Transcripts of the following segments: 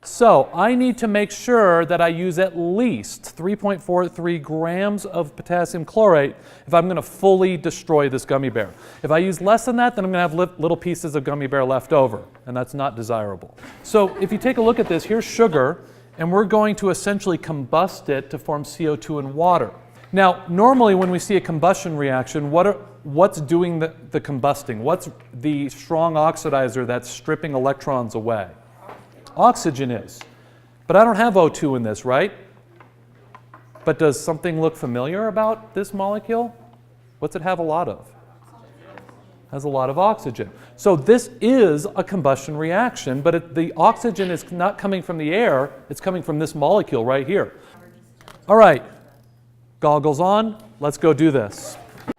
So I need to make sure that I use at least 3.43 grams of potassium chlorate if I'm going to fully destroy this gummy bear. If I use less than that, then I'm going to have little pieces of gummy bear left over, and that's not desirable. So if you take a look at this, here's sugar, and we're going to essentially combust it to form CO2 and water. Now, normally when we see a combustion reaction, what's doing the combusting? What's the strong oxidizer that's stripping electrons away? Oxygen is. But I don't have O2 in this, right? But does something look familiar about this molecule? What's it have a lot of? It has a lot of oxygen. So this is a combustion reaction, but the oxygen is not coming from the air, it's coming from this molecule right here. All right, goggles on, let's go do this.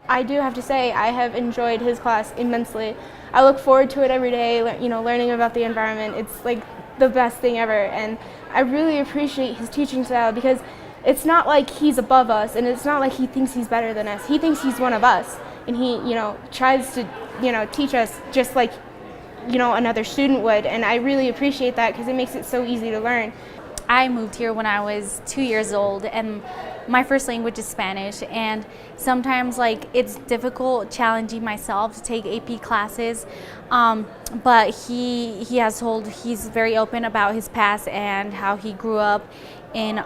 I do have to say I have enjoyed his class immensely. I look forward to it every day, learning about the environment. It's like the best thing ever, and I really appreciate his teaching style because it's not like he's above us, and it's not like he thinks he's better than us. He thinks he's one of us, and he tries to teach us just like another student would, and I really appreciate that because it makes it so easy to learn. I moved here when I was 2 years old, and my first language is Spanish, and sometimes it's difficult challenging myself to take AP classes, but he has told, he's very open about his past and how he grew up in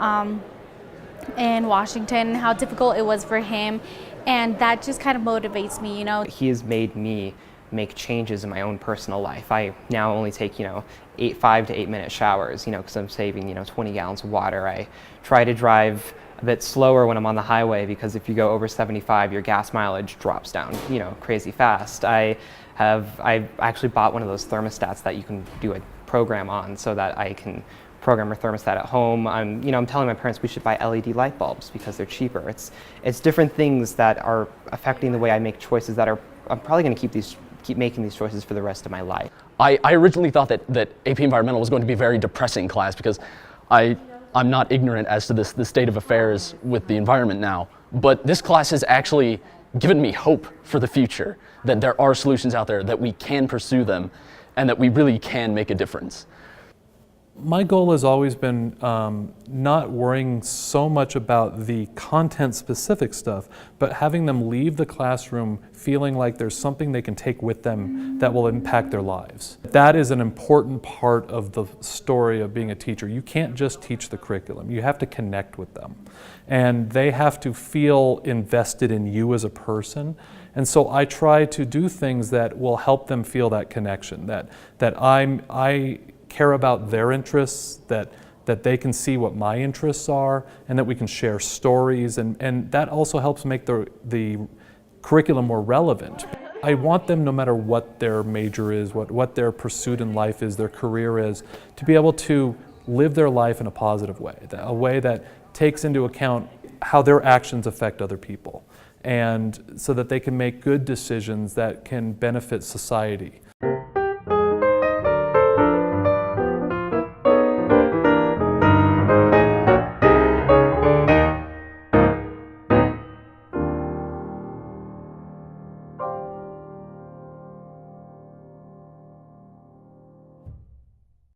Washington, how difficult it was for him, and that just kind of motivates me, He has made me make changes in my own personal life. I now only take 5 to 8 minute showers, because I'm saving 20 gallons of water. I try to drive a bit slower when I'm on the highway, because if you go over 75, your gas mileage drops down crazy fast. I actually bought one of those thermostats that you can do a program on, so that I can program a thermostat at home. I'm telling my parents we should buy LED light bulbs because they're cheaper. It's different things that are affecting the way I make choices that I'm probably going to keep making these choices for the rest of my life. I originally thought that AP Environmental was going to be a very depressing class because I'm not ignorant as to the state of affairs with the environment now. But this class has actually given me hope for the future, that there are solutions out there, that we can pursue them, and that we really can make a difference. My goal has always been not worrying so much about the content-specific stuff, but having them leave the classroom feeling like there's something they can take with them that will impact their lives. That is an important part of the story of being a teacher. You can't just teach the curriculum. You have to connect with them. And they have to feel invested in you as a person. And so I try to do things that will help them feel that connection, that I care about their interests, that they can see what my interests are, and that we can share stories, and that also helps make the curriculum more relevant. I want them, no matter what their major is, what their pursuit in life is, their career is, to be able to live their life in a positive way, a way that takes into account how their actions affect other people, and so that they can make good decisions that can benefit society.